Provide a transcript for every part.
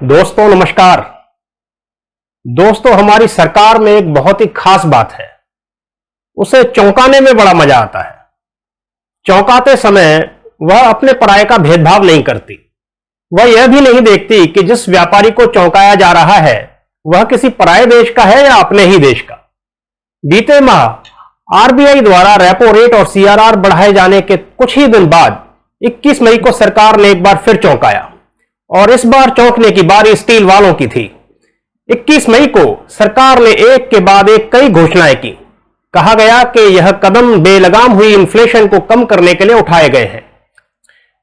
दोस्तों नमस्कार। दोस्तों हमारी सरकार में एक बहुत ही खास बात है, उसे चौंकाने में बड़ा मजा आता है। चौंकाते समय वह अपने पराये का भेदभाव नहीं करती। वह यह भी नहीं देखती कि जिस व्यापारी को चौंकाया जा रहा है वह किसी पराये देश का है या अपने ही देश का। बीते माह आरबीआई द्वारा रेपो रेट और सीआरआर बढ़ाए जाने के कुछ ही दिन बाद 21 मई को सरकार ने एक बार फिर चौंकाया और इस बार चौंकने की बारी स्टील वालों की थी। 21 मई को सरकार ने एक के बाद एक कई घोषणाएं की। कहा गया कि यह कदम बेलगाम हुई इन्फ्लेशन को कम करने के लिए उठाए गए हैं।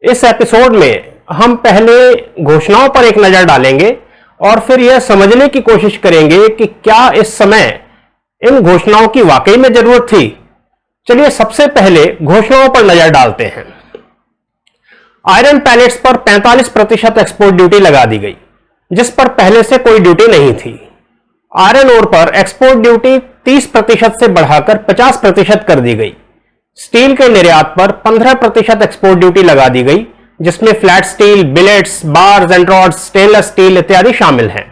इस एपिसोड में हम पहले घोषणाओं पर एक नजर डालेंगे और फिर यह समझने की कोशिश करेंगे कि क्या इस समय इन घोषणाओं की वाकई में जरूरत थी। चलिए सबसे पहले घोषणाओं पर नजर डालते हैं। आयरन पैलेट्स पर 45% एक्सपोर्ट ड्यूटी लगा दी गई, जिस पर पहले से कोई ड्यूटी नहीं थी। आयरन ओर पर एक्सपोर्ट ड्यूटी 30% से बढ़ाकर 50% कर दी गई। स्टील के निर्यात पर 15% एक्सपोर्ट ड्यूटी लगा दी गई, जिसमें flat steel, billets, bars and rods, stainless steel इत्यादि शामिल हैं।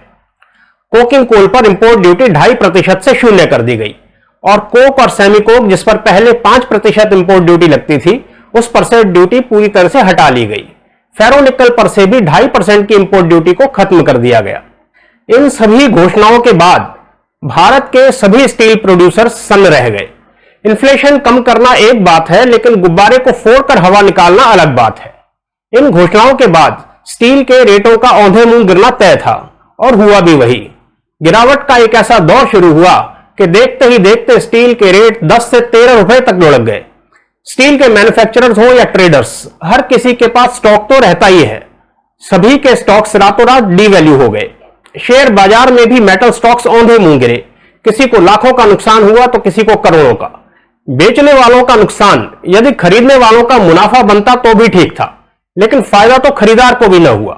कोकिंग कोल पर इंपोर्ट ड्यूटी 2.5% से शून्य कर दी गई और कोक और सेमी कोक, जिस पर पहले 5% इंपोर्ट ड्यूटी लगती थी, उस पर से ड्यूटी पूरी तरह से हटा ली गई। फेरो निकल पर से भी 2.5% की इंपोर्ट ड्यूटी को खत्म कर दिया गया। इन सभी घोषणाओं के बाद भारत के सभी स्टील प्रोड्यूसर्स सन्न रह गए। इन्फ्लेशन कम करना एक बात है, लेकिन गुब्बारे को फोड़कर हवा निकालना अलग बात है। इन घोषणाओं के बाद स्टील के रेटों का औंधे मुंह गिरना तय था और हुआ भी वही। गिरावट का एक ऐसा दौर शुरू हुआ कि देखते ही देखते स्टील के रेट 10 से 13 रुपए तक लुढ़क गए। स्टील के मैन्युफैक्चरर्स हो या ट्रेडर्स, हर किसी के पास स्टॉक तो रहता ही है। सभी के स्टॉक्स रातों रात डीवैल्यू हो गए। शेयर बाजार में भी मेटल स्टॉक्स औंधे मुंह गिरे। किसी को लाखों का नुकसान हुआ तो किसी को करोड़ों का। बेचने वालों का नुकसान, यदि खरीदने वालों का मुनाफा बनता तो भी ठीक था, लेकिन फायदा तो खरीदार को भी न हुआ।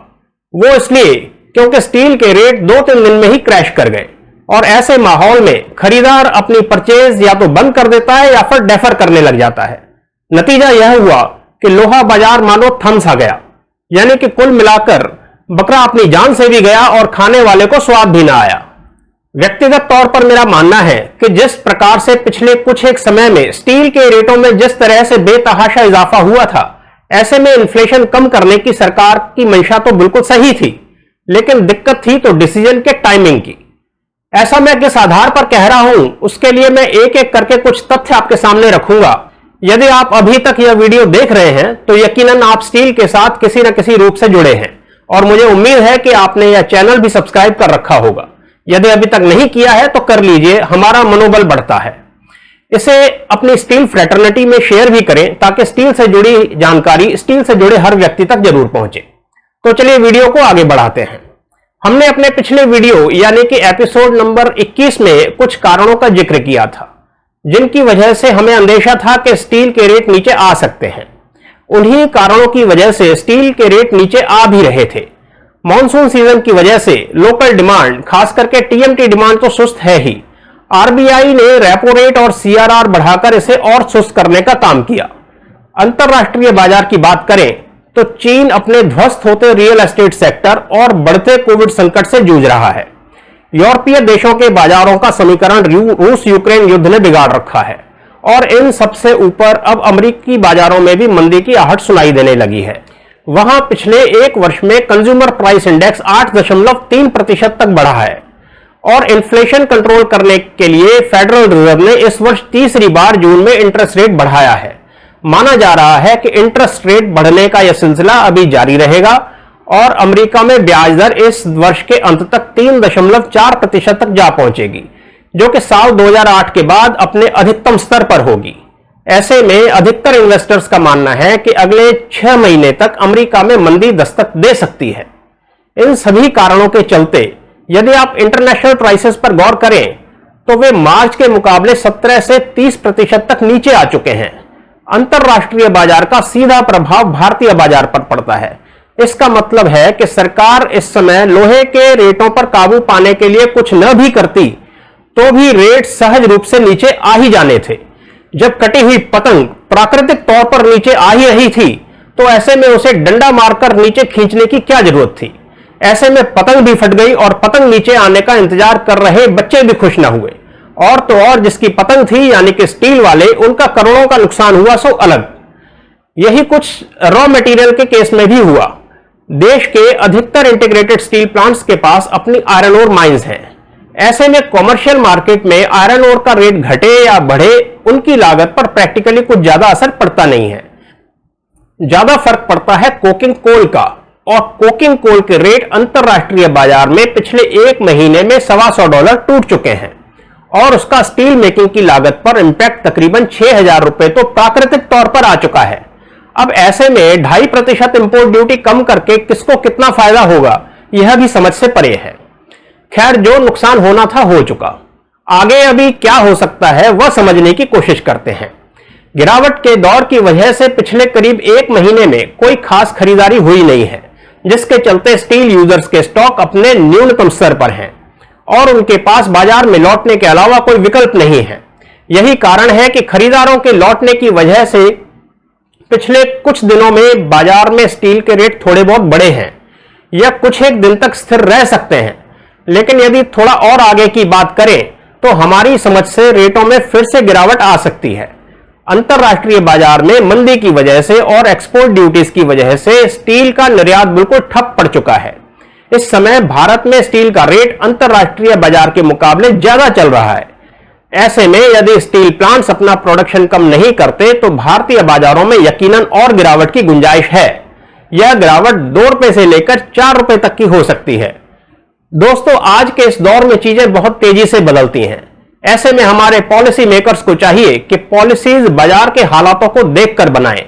वो इसलिए क्योंकि स्टील के रेट 2-3 दिन में ही क्रैश कर गए और ऐसे माहौल में खरीदार अपनी परचेज या तो बंद कर देता है या फिर डेफर करने लग जाता है। नतीजा यह हुआ कि लोहा बाजार मानो थम सा गया, यानी कि कुल मिलाकर बकरा अपनी जान से भी गया और खाने वाले को स्वाद भी ना आया। व्यक्तिगत तौर पर मेरा मानना है कि जिस प्रकार से पिछले कुछ एक समय में स्टील के रेटों में जिस तरह से बेतहाशा इजाफा हुआ था, ऐसे में इन्फ्लेशन कम करने की सरकार की मंशा तो बिल्कुल सही थी, लेकिन दिक्कत थी तो डिसीजन के टाइमिंग की। ऐसा मैं किस आधार पर कह रहा हूं, उसके लिए मैं एक एक करके कुछ तथ्य आपके सामने रखूंगा। यदि आप अभी तक यह वीडियो देख रहे हैं तो यकीनन आप स्टील के साथ किसी न किसी रूप से जुड़े हैं और मुझे उम्मीद है कि आपने यह चैनल भी सब्सक्राइब कर रखा होगा। यदि अभी तक नहीं किया है तो कर लीजिए, हमारा मनोबल बढ़ता है। इसे अपनी स्टील फ्रेटर्निटी में शेयर भी करें ताकि स्टील से जुड़ी जानकारी स्टील से जुड़े हर व्यक्ति तक जरूर पहुंचे। तो चलिए वीडियो को आगे बढ़ाते हैं। हमने अपने पिछले वीडियो यानी कि एपिसोड नंबर 21 में कुछ कारणों का जिक्र किया था, जिनकी वजह से हमें अंदेशा था कि स्टील के रेट नीचे आ सकते हैं। उन्हीं कारणों की वजह से स्टील के रेट नीचे आ भी रहे थे। मॉनसून सीजन की वजह से लोकल डिमांड, खास करके टीएमटी डिमांड तो सुस्त है ही। आरबीआई ने रेपो रेट और सीआरआर बढ़ाकर इसे और सुस्त करने का काम किया। अंतरराष्ट्रीय बाजार की बात करें तो चीन अपने ध्वस्त होते रियल एस्टेट सेक्टर और बढ़ते कोविड संकट से जूझ रहा है। यूरोपीय देशों के बाजारों का समीकरण रूस यूक्रेन युद्ध ने बिगाड़ रखा है और इन सबसे ऊपर अब अमेरिकी बाजारों में भी मंदी की आहट सुनाई देने लगी है। वहां पिछले एक वर्ष में कंज्यूमर प्राइस इंडेक्स 8.3% तक बढ़ा है और इन्फ्लेशन कंट्रोल करने के लिए फेडरल रिजर्व ने इस वर्ष तीसरी बार जून में इंटरेस्ट रेट बढ़ाया है। माना जा रहा है कि इंटरेस्ट रेट बढ़ने का यह सिलसिला अभी जारी रहेगा और अमेरिका में ब्याज दर इस वर्ष के अंत तक 3.4% तक जा पहुंचेगी, जो कि साल 2008 के बाद अपने अधिकतम स्तर पर होगी। ऐसे में अधिकतर इन्वेस्टर्स का मानना है कि अगले 6 महीने तक अमेरिका में मंदी दस्तक दे सकती है। इन सभी कारणों के चलते यदि आप इंटरनेशनल प्राइसेस पर गौर करें तो वे मार्च के मुकाबले 17 से 30% तक नीचे आ चुके हैं। अंतरराष्ट्रीय बाजार का सीधा प्रभाव भारतीय बाजार पर पड़ता है। इसका मतलब है कि सरकार इस समय लोहे के रेटों पर काबू पाने के लिए कुछ न भी करती तो भी रेट सहज रूप से नीचे आ ही जाने थे। जब कटी हुई पतंग प्राकृतिक तौर पर नीचे आ ही रही थी तो ऐसे में उसे डंडा मारकर नीचे खींचने की क्या जरूरत थी। ऐसे में पतंग भी फट गई और पतंग नीचे आने का इंतजार कर रहे बच्चे भी खुश न हुए। और तो और जिसकी पतंग थी यानी कि स्टील वाले, उनका करोड़ों का नुकसान हुआ सो अलग। यही कुछ रॉ मटेरियल के केस में भी हुआ। देश के अधिकतर इंटीग्रेटेड स्टील प्लांट्स के पास अपनी आयरन ओर माइंस हैं। ऐसे में कॉमर्शियल मार्केट में आयरन ओर का रेट घटे या बढ़े, उनकी लागत पर प्रैक्टिकली कुछ ज्यादा असर पड़ता नहीं है। ज्यादा फर्क पड़ता है कोकिंग कोल का, और कोकिंग कोल के रेट अंतरराष्ट्रीय बाजार में पिछले एक महीने में $125 टूट चुके हैं और उसका स्टील मेकिंग की लागत पर इंपैक्ट तकरीबन 6,000 रुपए तो प्राकृतिक तौर पर आ चुका है। अब ऐसे में 2.5% इंपोर्ट ड्यूटी कम करके किसको कितना फायदा होगा, यह भी समझ से परे है। खैर, जो नुकसान होना था हो चुका। आगे अभी क्या हो सकता है वह समझने की कोशिश करते हैं। गिरावट के दौर की वजह से पिछले करीब एक महीने में कोई खास खरीदारी हुई नहीं है, जिसके चलते स्टील यूजर्स के स्टॉक अपने न्यूनतम स्तर पर हैं और उनके पास बाजार में लौटने के अलावा कोई विकल्प नहीं है। यही कारण है कि खरीदारों के लौटने की वजह से पिछले कुछ दिनों में बाजार में स्टील के रेट थोड़े बहुत बढ़े हैं या कुछ एक दिन तक स्थिर रह सकते हैं। लेकिन यदि थोड़ा और आगे की बात करें तो हमारी समझ से रेटों में फिर से गिरावट आ सकती है। अंतरराष्ट्रीय बाजार में मंदी की वजह से और एक्सपोर्ट ड्यूटीज की वजह से स्टील का निर्यात बिल्कुल ठप पड़ चुका है। इस समय भारत में स्टील का रेट अंतरराष्ट्रीय बाजार के मुकाबले ज्यादा चल रहा है। ऐसे में यदि स्टील प्लांट्स अपना प्रोडक्शन कम नहीं करते तो भारतीय बाजारों में यकीनन और गिरावट की गुंजाइश है। यह गिरावट 2 रुपए से लेकर 4 रुपए तक की हो सकती है। दोस्तों, आज के इस दौर में चीजें बहुत तेजी से बदलती हैं। ऐसे में हमारे पॉलिसी मेकर्स को चाहिए कि पॉलिसीज बाजार के हालातों को देखकर बनाएं।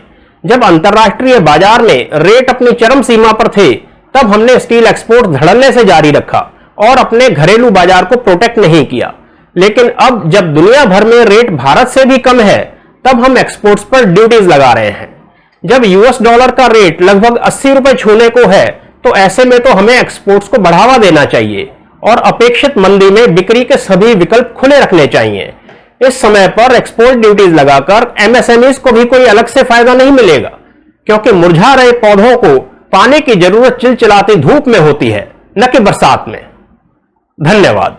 जब अंतरराष्ट्रीय बाजार में रेट अपनी चरम सीमा पर थे, तब हमने स्टील एक्सपोर्ट धड़ल्ले से जारी रखा और अपने घरेलू बाजार को प्रोटेक्ट नहीं किया। लेकिन अब जब दुनिया भर में रेट भारत से भी कम है, तब हम एक्सपोर्ट्स पर ड्यूटीज लगा रहे हैं। जब यूएस डॉलर का रेट लगभग 80 रुपए छूने को है, तो ऐसे में तो हमें एक्सपोर्ट्स को बढ़ावा देना चाहिए और अपेक्षित मंदी में बिक्री के सभी विकल्प खुले रखने चाहिए। इस समय पर एक्सपोर्ट ड्यूटीज लगाकर एमएसएमईज को भी कोई अलग से फायदा नहीं मिलेगा, क्योंकि मुरझा रहे पौधों को पानी की जरूरत चिलचिलाती धूप में होती है, न कि बरसात में। धन्यवाद।